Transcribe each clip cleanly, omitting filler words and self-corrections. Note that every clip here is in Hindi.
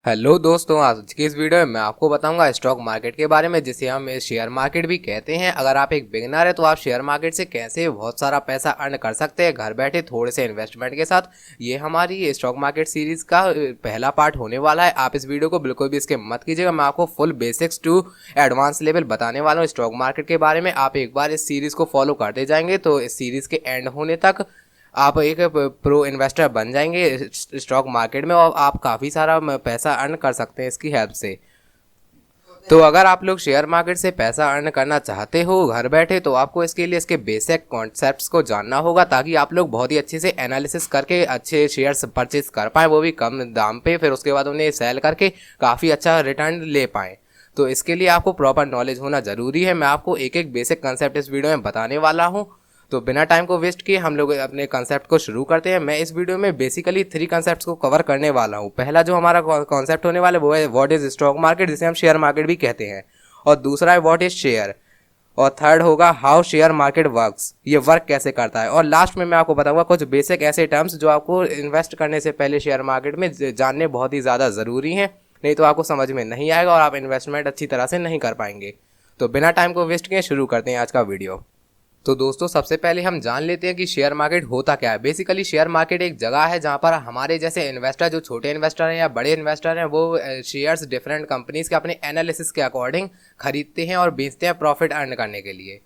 हेलो दोस्तों, आज की इस वीडियो में मैं आपको बताऊंगा स्टॉक मार्केट के बारे में, जिसे हम शेयर मार्केट भी कहते हैं। अगर आप एक बिगिनर है तो आप शेयर मार्केट से कैसे बहुत सारा पैसा अर्न कर सकते हैं घर बैठे थोड़े से इन्वेस्टमेंट के साथ। ये हमारी स्टॉक मार्केट सीरीज का पहला पार्ट होने वाला है। आप इस वीडियो को बिल्कुल भी स्किप मत कीजिएगा। मैं आपको full basics to advance level बताने वाला हूँ स्टॉक मार्केट के बारे में। आप एक बार इस सीरीज को फॉलो करते जाएंगे तो इस सीरीज के एंड होने तक आप एक प्रो इन्वेस्टर बन जाएंगे स्टॉक मार्केट में, और आप काफ़ी सारा पैसा अर्न कर सकते हैं इसकी हेल्प से। तो अगर आप लोग शेयर मार्केट से पैसा अर्न करना चाहते हो घर बैठे, तो आपको इसके लिए इसके बेसिक कॉन्सेप्ट्स को जानना होगा, ताकि आप लोग बहुत ही अच्छे से एनालिसिस करके अच्छे शेयर्स परचेज कर पाएँ, वो भी कम दाम पे। फिर उसके बाद उन्हें सेल करके काफ़ी अच्छा रिटर्न ले पाएँ। तो इसके लिए आपको प्रॉपर नॉलेज होना ज़रूरी है। मैं आपको एक एक बेसिक कंसेप्ट इस वीडियो में बताने वाला हूँ। तो बिना टाइम को वेस्ट किए हम लोग अपने कंसेप्ट को शुरू करते हैं। मैं इस वीडियो में बेसिकली 3 कंसेप्ट्स को कवर करने वाला हूँ। पहला जो हमारा कॉन्सेप्ट होने वाला है वो है व्हाट इज स्टॉक मार्केट, जिसे हम शेयर मार्केट भी कहते हैं। और दूसरा है व्हाट इज शेयर। और थर्ड होगा हाउ शेयर मार्केट वर्क्स, ये वर्क कैसे करता है। और लास्ट में मैं आपको बताऊंगा कुछ बेसिक ऐसे टर्म्स जो आपको इन्वेस्ट करने से पहले शेयर मार्केट में जानने बहुत ही ज़्यादा ज़रूरी हैं, नहीं तो आपको समझ में नहीं आएगा और आप इन्वेस्टमेंट अच्छी तरह से नहीं कर पाएंगे। तो बिना टाइम को वेस्ट किए शुरू करते हैं आज का वीडियो। तो दोस्तों, सबसे पहले हम जान लेते हैं कि शेयर मार्केट होता क्या है। बेसिकली शेयर मार्केट एक जगह है जहां पर हमारे जैसे इन्वेस्टर, जो छोटे इन्वेस्टर हैं या बड़े इन्वेस्टर हैं, वो शेयर्स डिफरेंट कंपनीज के अपने एनालिसिस के अकॉर्डिंग खरीदते हैं और बेचते हैं प्रॉफिट अर्न करने के लिए।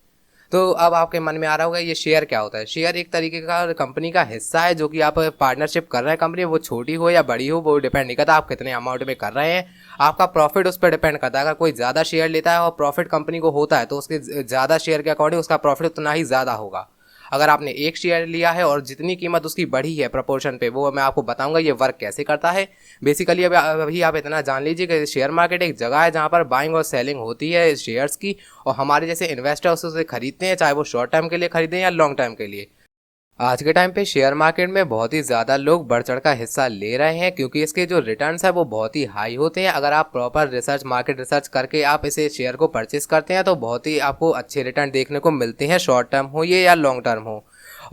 तो अब आपके मन में आ रहा होगा ये शेयर क्या होता है। शेयर एक तरीके का कंपनी का हिस्सा है, जो कि आप पार्टनरशिप कर रहे हैं कंपनी, वो छोटी हो या बड़ी हो वो डिपेंड नहीं करता आप कितने अमाउंट में कर रहे हैं। आपका प्रॉफिट उस पर डिपेंड करता है। अगर कोई ज़्यादा शेयर लेता है और प्रॉफिट कंपनी को होता है तो उसके ज़्यादा शेयर के अकॉर्डिंग उसका प्रॉफिट उतना ही ज़्यादा होगा। अगर आपने एक शेयर लिया है और जितनी कीमत उसकी बढ़ी है प्रपोर्शन पे, वो मैं आपको बताऊंगा ये वर्क कैसे करता है। बेसिकली अभी आप इतना जान लीजिए कि शेयर मार्केट एक जगह है जहां पर बाइंग और सेलिंग होती है शेयर्स की, और हमारे जैसे इन्वेस्टर उसे खरीदते हैं, चाहे वो शॉर्ट टर्म के लिए खरीदें या लॉन्ग टर्म के लिए। आज के टाइम पे शेयर मार्केट में बहुत ही ज़्यादा लोग बढ़ चढ़ का हिस्सा ले रहे हैं, क्योंकि इसके जो रिटर्न्स है वो बहुत ही हाई होते हैं। अगर आप प्रॉपर रिसर्च, मार्केट रिसर्च करके आप इसे शेयर को परचेस करते हैं तो बहुत ही आपको अच्छे रिटर्न देखने को मिलते हैं, शॉर्ट टर्म हो ये या लॉन्ग टर्म हो।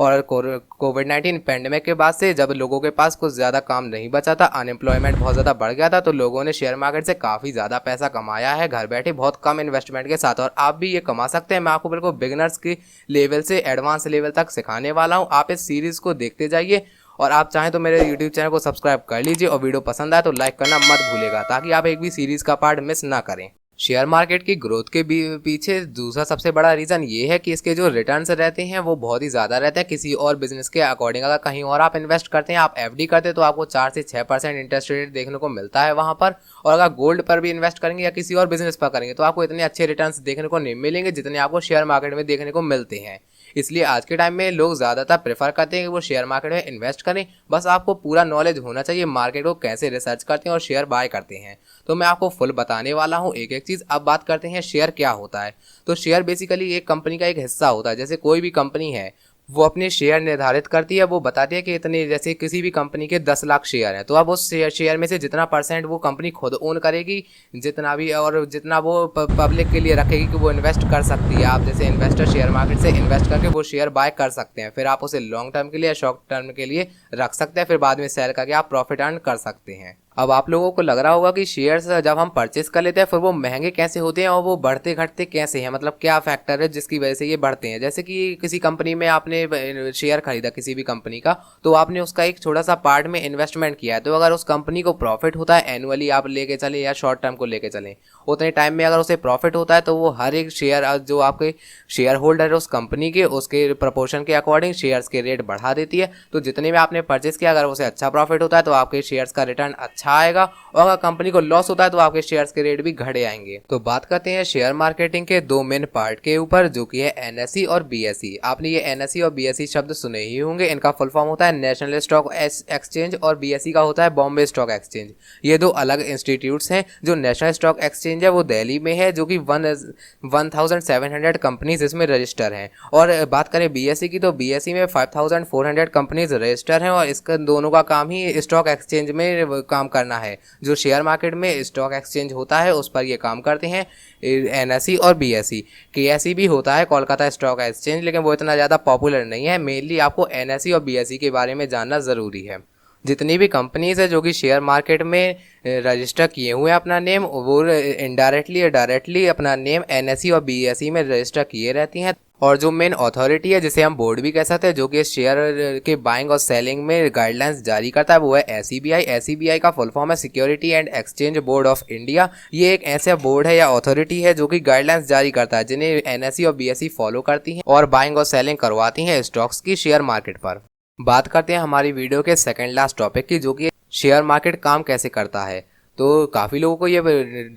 और कोविड-19 पैंडेमिक के बाद से जब लोगों के पास कुछ ज़्यादा काम नहीं बचा था, अनएम्प्लॉयमेंट बहुत ज़्यादा बढ़ गया था, तो लोगों ने शेयर मार्केट से काफ़ी ज़्यादा पैसा कमाया है घर बैठे बहुत कम इन्वेस्टमेंट के साथ। और आप भी ये कमा सकते हैं। मैं आपको बिल्कुल बिगिनर्स की लेवल से एडवांस लेवल तक सिखाने वाला हूँ। आप इस सीरीज़ को देखते जाइए, और आप चाहें तो मेरे यूट्यूब चैनल को सब्सक्राइब कर लीजिए, और वीडियो पसंद आए तो लाइक करना मत भूलेगा, ताकि आप एक भी सीरीज़ का पार्ट मिस ना करें। शेयर मार्केट की ग्रोथ के पीछे दूसरा सबसे बड़ा रीज़न ये है कि इसके जो रिटर्न्स रहते हैं वो बहुत ही ज़्यादा रहते हैं किसी और बिजनेस के अकॉर्डिंग। अगर कहीं और आप इन्वेस्ट करते हैं, आप एफडी करते हैं, तो आपको 4 से 6% इंटरेस्ट रेट देखने को मिलता है वहाँ पर। और अगर गोल्ड पर भी इन्वेस्ट करेंगे या किसी और बिजनेस पर करेंगे तो आपको इतने अच्छे रिटर्न्स देखने को नहीं मिलेंगे जितने आपको शेयर मार्केट में देखने को मिलते हैं। इसलिए आज के टाइम में लोग ज़्यादातर प्रेफर करते हैं कि वो शेयर मार्केट में इन्वेस्ट करें। बस आपको पूरा नॉलेज होना चाहिए मार्केट को कैसे रिसर्च करते हैं और शेयर बाय करते हैं। तो मैं आपको फुल बताने वाला हूँ एक एक चीज़। अब बात करते हैं शेयर क्या होता है। तो शेयर बेसिकली एक कंपनी का एक हिस्सा होता है। जैसे कोई भी कंपनी है, वो अपने शेयर निर्धारित करती है, वो बताती है कि इतने, जैसे किसी भी कंपनी के 10 लाख शेयर हैं, तो अब उस शेयर में से जितना परसेंट वो कंपनी खुद ओन करेगी, जितना भी, और जितना वो पब्लिक के लिए रखेगी कि वो इन्वेस्ट कर सकती है। आप जैसे इन्वेस्टर शेयर मार्केट से इन्वेस्ट करके वो शेयर बाय कर सकते हैं। फिर आप उसे लॉन्ग टर्म के लिए या शॉर्ट टर्म के लिए रख सकते हैं, फिर बाद में सेल करके आप प्रॉफिट अर्न कर सकते हैं। अब आप लोगों को लग रहा होगा कि शेयर्स जब हम परचेस कर लेते हैं फिर वो महंगे कैसे होते हैं और वो बढ़ते घटते कैसे हैं, मतलब क्या फैक्टर है जिसकी वजह से ये बढ़ते हैं। जैसे कि किसी कंपनी में आपने शेयर खरीदा किसी भी कंपनी का, तो आपने उसका एक छोटा सा पार्ट में इन्वेस्टमेंट किया है, तो अगर उस कंपनी को प्रॉफिट होता है, एनुअली आप लेके चलें या शॉर्ट टर्म को लेके चलें, उतने टाइम में अगर उसे प्रॉफिट होता है तो वो हर एक शेयर, जो आपके शेयर होल्डर है उस कंपनी के, उसके प्रपोर्शन के अकॉर्डिंग शेयर्स के रेट बढ़ा देती है। तो जितने में आपने परचेस किया, अगर उसे अच्छा प्रॉफिट होता है तो आपके शेयर्स का रिटर्न अच्छा आएगा, और अगर कंपनी को लॉस होता है तो आपके शेयर्स के रेट भी घटे आएंगे। तो बात करते हैं शेयर मार्केटिंग के 2 मेन पार्ट के ऊपर, जो कि है एनएसई और बीएसई। आपने ये एनएसई और बीएसई शब्द सुने ही होंगे। इनका फुल फॉर्म होता है नेशनल स्टॉक एक्सचेंज, और बीएसई का होता है बॉम्बे स्टॉक एक्सचेंज। ये 2 अलग इंस्टीट्यूट्स हैं। जो नेशनल स्टॉक एक्सचेंज है वो दिल्ली में है, जो कि 1700 कंपनीज इसमें रजिस्टर हैं। और बात करें बीएसई की, तो बीएसई में 5400 कंपनीज रजिस्टर हैं, और इसका दोनों का काम ही स्टॉक एक्सचेंज में काम करना है। जो शेयर मार्केट में स्टॉक एक्सचेंज होता है उस पर ये काम करते हैं एनएसई और बीएसई। केएसई भी होता है, कोलकाता स्टॉक एक्सचेंज, लेकिन वो इतना ज़्यादा पॉपुलर नहीं है। मेनली आपको एनएसई और बीएसई के बारे में जानना ज़रूरी है। जितनी भी कंपनीज है जो कि शेयर मार्केट में रजिस्टर किए हुए हैं अपना नेम, वो इनडायरेक्टली या डायरेक्टली अपना नेम एनएसई और बीएसई में रजिस्टर किए रहती हैं। और जो मेन अथॉरिटी है, जिसे हम बोर्ड भी कह सकते हैं, जो कि शेयर के बाइंग और सेलिंग में गाइडलाइंस जारी करता है, वो है एसईबीआई। एसईबीआई का फुल फॉर्म है security and exchange board of India. ये एक ऐसा बोर्ड है या अथॉरिटी है जो कि गाइडलाइंस जारी करता है, जिन्हें एनएसई और बीएसई फॉलो करती हैं और बाइंग और सेलिंग करवाती हैं स्टॉक्स की शेयर मार्केट पर। बात करते हैं हमारी वीडियो के सेकंड लास्ट टॉपिक की, जो कि शेयर मार्केट काम कैसे करता है। तो काफ़ी लोगों को ये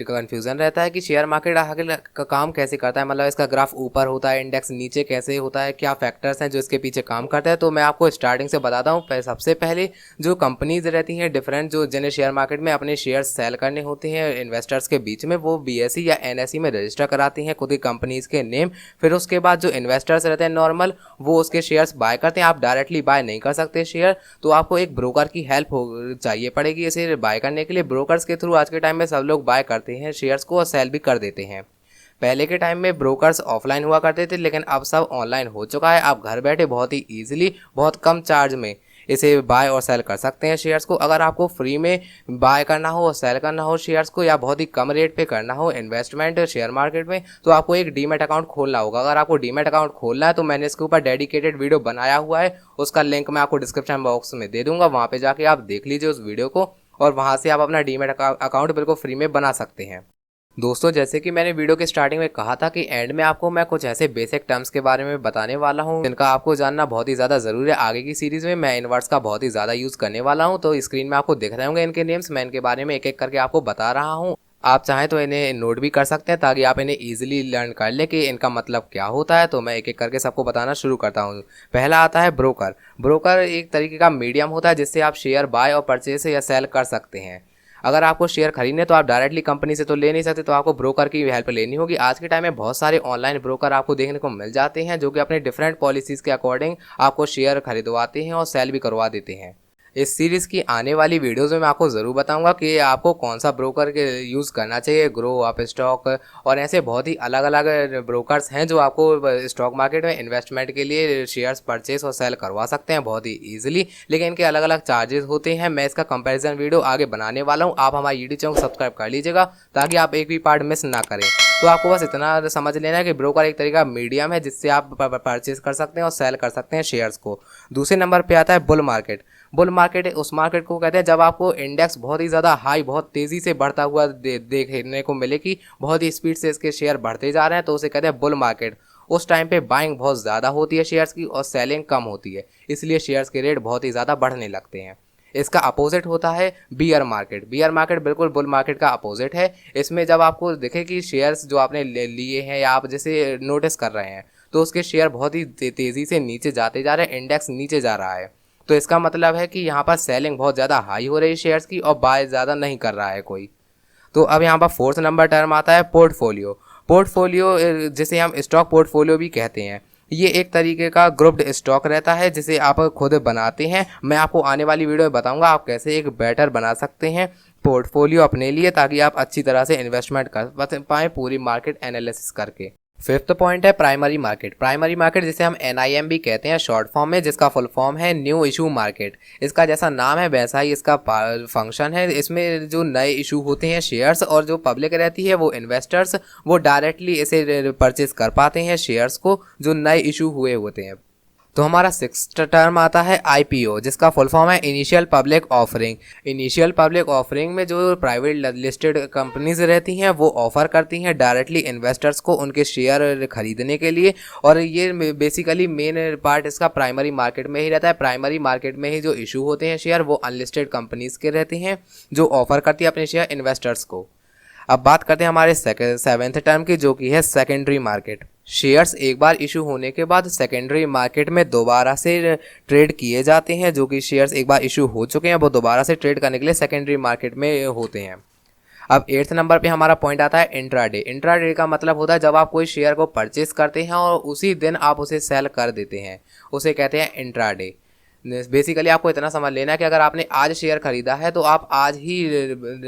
कन्फ्यूज़न रहता है कि शेयर मार्केट आखिर का काम कैसे करता है, मतलब इसका ग्राफ ऊपर होता है, इंडेक्स नीचे कैसे होता है, क्या फैक्टर्स हैं जो इसके पीछे काम करते हैं। तो मैं आपको स्टार्टिंग से बताता हूँ। सबसे पहले जो कंपनीज रहती हैं डिफरेंट, जो जिन्हें शेयर मार्केट में अपने शेयर सेल करने होते हैं इन्वेस्टर्स के बीच में, वो बीएसई या एनएसई में रजिस्टर कराती हैं खुद की कंपनीज के नेम। फिर उसके बाद जो इन्वेस्टर्स रहते हैं नॉर्मल, वो उसके शेयर्स बाय करते हैं। आप डायरेक्टली बाय नहीं कर सकते शेयर, तो आपको एक ब्रोकर की हेल्प चाहिए पड़ेगी इसे बाय करने के लिए। ब्रोकर्स के थ्रू आज के टाइम में सब लोग बाय करते हैं शेयर्स को और सेल भी कर देते हैं। पहले के टाइम में ब्रोकर्स ऑफलाइन हुआ करते थे, लेकिन अब सब ऑनलाइन हो चुका है। आप घर बैठे बहुत ही ईजिली, बहुत कम चार्ज में इसे बाय और सेल कर सकते हैं शेयर्स को। अगर आपको फ्री में बाय करना हो और सेल करना हो शेयर्स को, या बहुत ही कम रेट पे करना हो इन्वेस्टमेंट शेयर मार्केट में, तो आपको एक डीमैट अकाउंट खोलना होगा। अगर आपको डीमैट अकाउंट खोलना है तो मैंने इसके ऊपर डेडिकेटेड वीडियो बनाया हुआ है, उसका लिंक मैं आपको डिस्क्रिप्शन बॉक्स में दे दूंगा। वहाँ पे जाके आप देख लीजिए उस वीडियो को, और वहाँ से आप अपना डीमैट अकाउंट बिल्कुल फ्री में बना सकते हैं। दोस्तों, जैसे कि मैंने वीडियो के स्टार्टिंग में कहा था कि एंड में आपको मैं कुछ ऐसे बेसिक टर्म्स के बारे में बताने वाला हूं जिनका आपको जानना बहुत ही ज़्यादा ज़रूरी है। आगे की सीरीज़ में मैं इन वर्ड्स का बहुत ही ज़्यादा यूज़ करने वाला हूं। तो स्क्रीन में आपको दिख रहे होंगे इनके नेम्स, मैं इनके बारे में एक एक करके आपको बता रहा हूँ। आप चाहें तो इन्हें नोट भी कर सकते हैं ताकि आप इन्हें ईजिली लर्न कर लें कि इनका मतलब क्या होता है। तो मैं एक एक करके सबको बताना शुरू करता हूँ। पहला आता है ब्रोकर। ब्रोकर एक तरीके का मीडियम होता है जिससे आप शेयर बाय और परचेस या सेल कर सकते हैं। अगर आपको शेयर खरीदने तो आप डायरेक्टली कंपनी से तो ले नहीं सकते, तो आपको ब्रोकर की हेल्प लेनी होगी। आज के टाइम में बहुत सारे ऑनलाइन ब्रोकर आपको देखने को मिल जाते हैं जो कि अपने डिफरेंट पॉलिसीज़ के अकॉर्डिंग आपको शेयर खरीदवाते हैं और सेल भी करवा देते हैं। इस सीरीज़ की आने वाली वीडियोस में मैं आपको ज़रूर बताऊंगा कि आपको कौन सा ब्रोकर के यूज़ करना चाहिए, ग्रो, अप स्टॉक, और ऐसे बहुत ही अलग अलग ब्रोकर्स हैं जो आपको स्टॉक मार्केट में इन्वेस्टमेंट के लिए शेयर्स परचेस और सेल करवा सकते हैं बहुत ही ईजिली, लेकिन इनके अलग अलग चार्जेस होते हैं। मैं इसका कंपैरिजन वीडियो आगे बनाने वाला हूँ। आप हमारे यूट्यूब चैनल को सब्सक्राइब कर लीजिएगा ताकि आप एक भी पार्ट मिस ना करें। तो आपको बस इतना समझ लेना है कि ब्रोकर एक तरीका मीडियम है जिससे आप परचेज कर सकते हैं और सेल कर सकते हैं शेयर्स को। दूसरे नंबर पे आता है बुल मार्केट। बुल मार्केट उस मार्केट को कहते हैं जब आपको इंडेक्स बहुत ही ज़्यादा हाई, बहुत तेज़ी से बढ़ता हुआ देखने को मिले कि बहुत ही स्पीड से इसके शेयर बढ़ते जा रहे हैं, तो उसे कहते हैं बुल मार्केट। उस टाइम पे बाइंग बहुत ज़्यादा होती है शेयर्स की और सेलिंग कम होती है, इसलिए शेयर्स के रेट बहुत ही ज़्यादा बढ़ने लगते हैं। इसका अपोजिट होता है बियर मार्केट। बियर मार्केट बिल्कुल बुल मार्केट का अपोजिट है। इसमें जब आपको दिखे कि शेयर्स जो आपने लिए हैं या आप जैसे नोटिस कर रहे हैं, तो उसके शेयर बहुत ही तेज़ी से नीचे जाते जा रहे हैं, इंडेक्स नीचे जा रहा है, तो इसका मतलब है कि यहाँ पर सेलिंग बहुत ज़्यादा हाई हो रही है शेयर्स की और बाय ज़्यादा नहीं कर रहा है कोई। तो अब यहाँ पर फोर्थ नंबर टर्म आता है पोर्टफोलियो। पोर्टफोलियो जिसे हम स्टॉक पोर्टफोलियो भी कहते हैं, ये एक तरीके का ग्रुप्ड स्टॉक रहता है जिसे आप खुद बनाते हैं। मैं आपको आने वाली वीडियो में बताऊंगा आप कैसे एक बेटर बना सकते हैं पोर्टफोलियो अपने लिए, ताकि आप अच्छी तरह से इन्वेस्टमेंट कर पाएँ पूरी मार्केट एनालिसिस करके। फिफ्थ पॉइंट है प्राइमरी मार्केट। प्राइमरी मार्केट जिसे हम NIM भी कहते हैं शॉर्ट फॉर्म में, जिसका फुल फॉर्म है न्यू इशू मार्केट। इसका जैसा नाम है वैसा ही इसका फंक्शन है। इसमें जो नए इशू होते हैं शेयर्स, और जो पब्लिक रहती है वो इन्वेस्टर्स, वो डायरेक्टली इसे परचेज कर पाते हैं शेयर्स को जो नए इशू हुए होते हैं। तो हमारा सिक्स्थ टर्म आता है IPO, जिसका फुल फॉर्म है initial public offering. Initial public offering में जो प्राइवेट लिस्टेड कंपनीज रहती हैं वो ऑफर करती हैं डायरेक्टली इन्वेस्टर्स को उनके शेयर खरीदने के लिए, और ये बेसिकली मेन पार्ट इसका प्राइमरी मार्केट में ही रहता है। प्राइमरी मार्केट में ही जो इशू होते हैं शेयर वो अनलिस्टेड कंपनीज के रहते हैं जो ऑफर करती है अपने शेयर इन्वेस्टर्स को। अब बात करते हैं हमारे सेवेंथ टर्म की, जो कि है सेकेंडरी मार्केट। शेयर्स एक बार इशू होने के बाद सेकेंडरी मार्केट में दोबारा से ट्रेड किए जाते हैं। जो कि शेयर्स एक बार इशू हो चुके हैं वो दोबारा से ट्रेड करने के लिए सेकेंडरी मार्केट में होते हैं। अब 8th नंबर पे हमारा पॉइंट आता है इंट्राडे। इंट्राडे का मतलब होता है जब आप कोई शेयर को परचेस करते हैं और उसी दिन आप उसे सेल कर देते हैं, उसे कहते हैं इंट्राडे। बेसिकली आपको इतना समझ लेना है कि अगर आपने आज शेयर खरीदा है तो आप आज ही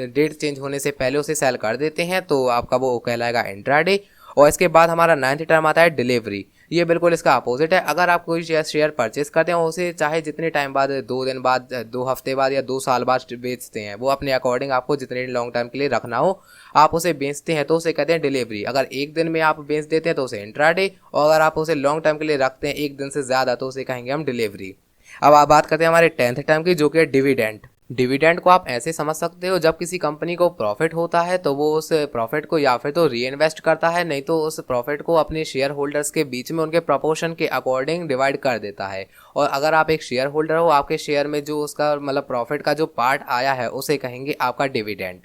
डेट चेंज होने से पहले उसे सेल कर देते हैं, तो आपका वो कहलाएगा इंट्राडे। और इसके बाद हमारा 9th टर्म आता है डिलीवरी। ये बिल्कुल इसका अपोजिट है। अगर आप कोई शेयर परचेस करते हैं उसे चाहे जितने टाइम बाद, 2 दिन बाद, 2 हफ्ते बाद या 2 साल बाद बेचते हैं, वो अपने अकॉर्डिंग आपको जितने लॉन्ग टर्म के लिए रखना हो आप उसे बेचते हैं तो उसे कहते हैं डिलीवरी। अगर एक दिन में आप बेच देते हैं तो उसे इंट्राडे, और अगर आप उसे लॉन्ग टर्म के लिए रखते हैं एक दिन से ज़्यादा तो उसे कहेंगे हम डिलीवरी। अब आप बात करते हैं हमारे 10th टर्म की, जो कि है डिविडेंड। डिविडेंड को आप ऐसे समझ सकते हो, जब किसी कंपनी को प्रॉफिट होता है तो वो उस प्रॉफिट को या फिर तो री इन्वेस्ट करता है, नहीं तो उस प्रॉफिट को अपने शेयर होल्डर्स के बीच में उनके प्रपोर्शन के अकॉर्डिंग डिवाइड कर देता है। और अगर आप एक शेयर होल्डर हो, आपके शेयर में जो उसका मतलब प्रॉफिट का जो पार्ट आया है उसे कहेंगे आपका डिविडेंड।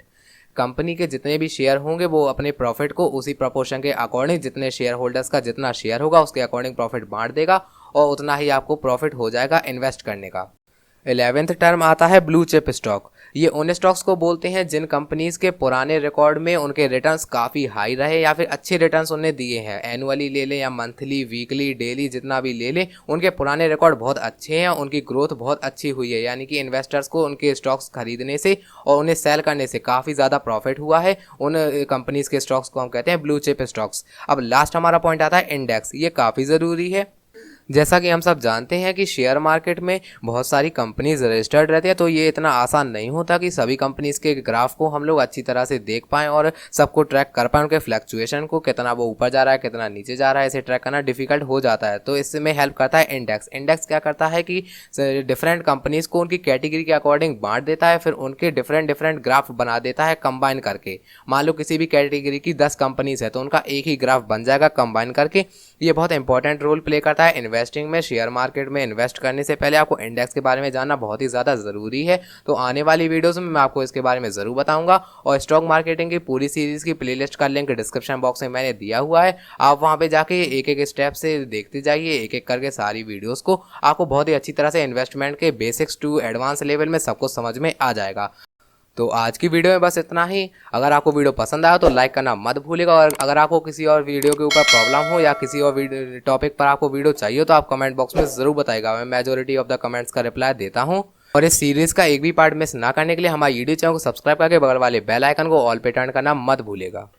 कंपनी के जितने भी शेयर होंगे वो अपने प्रॉफिट को उसी प्रपोर्शन के अकॉर्डिंग, जितने शेयर होल्डर्स का जितना शेयर होगा उसके अकॉर्डिंग प्रॉफिट बांट देगा और उतना ही आपको प्रॉफिट हो जाएगा इन्वेस्ट करने का। 11th टर्म आता है ब्लू चिप स्टॉक। ये उन स्टॉक्स को बोलते हैं जिन कंपनीज के पुराने रिकॉर्ड में उनके रिटर्न्स काफ़ी हाई रहे या फिर अच्छे रिटर्न्स उन्हें दिए हैं। एनुअली ले लें या मंथली, वीकली, डेली, जितना भी ले लें, उनके पुराने रिकॉर्ड बहुत अच्छे हैं, उनकी ग्रोथ बहुत अच्छी हुई है, यानी कि इन्वेस्टर्स को उनके स्टॉक्स खरीदने से और उन्हें सेल करने से काफ़ी ज़्यादा प्रॉफिट हुआ है। उन कंपनीज के स्टॉक्स को हम कहते हैं ब्लू चिप स्टॉक्स। अब लास्ट हमारा पॉइंट आता है इंडेक्स। ये काफ़ी ज़रूरी है। जैसा कि हम सब जानते हैं कि शेयर मार्केट में बहुत सारी कंपनीज रजिस्टर्ड रहती है, तो ये इतना आसान नहीं होता कि सभी कंपनीज के ग्राफ को हम लोग अच्छी तरह से देख पाएँ और सबको ट्रैक कर पाएँ, उनके फ्लक्चुएशन को, कितना वो ऊपर जा रहा है कितना नीचे जा रहा है, इसे ट्रैक करना डिफिकल्ट हो जाता है। तो इसमें हेल्प करता है इंडेक्स। इंडेक्स क्या करता है कि डिफरेंट कंपनीज को उनकी कैटेगरी के अकॉर्डिंग बांट देता है, फिर उनके डिफरेंट डिफरेंट ग्राफ बना देता है कंबाइन करके। मान लो किसी भी कैटेगरी की 10 कंपनीज है तो उनका एक ही ग्राफ बन जाएगा कंबाइन करके। ये बहुत इंपॉर्टेंट रोल प्ले करता है इन्वेस्टिंग में। शेयर मार्केट में इन्वेस्ट करने से पहले आपको इंडेक्स के बारे में जानना बहुत ही ज़्यादा ज़रूरी है। तो आने वाली वीडियोस में मैं आपको इसके बारे में ज़रूर बताऊंगा, और स्टॉक मार्केटिंग की पूरी सीरीज़ की प्लेलिस्ट का लिंक डिस्क्रिप्शन बॉक्स में मैंने दिया हुआ है। आप वहां पे जाके एक एक स्टेप से देखते जाइए, एक एक करके सारी वीडियोज़ को। आपको बहुत ही अच्छी तरह से इन्वेस्टमेंट के बेसिक्स टू एडवांस लेवल में सब कुछ समझ में आ जाएगा। तो आज की वीडियो में बस इतना ही। अगर आपको वीडियो पसंद आया तो लाइक करना मत भूलिएगा, और अगर आपको किसी और वीडियो के ऊपर प्रॉब्लम हो या किसी और टॉपिक पर आपको वीडियो चाहिए तो आप कमेंट बॉक्स में ज़रूर बताइएगा। मैं मेजोरिटी ऑफ द कमेंट्स का रिप्लाई देता हूं। और इस सीरीज़ का एक भी पार्ट मिस ना करने के लिए हमारे यूट्यूब चैनल को सब्सक्राइब करके बगल वाले बेल आइकन को ऑल पे टर्न करना मत भूलिएगा।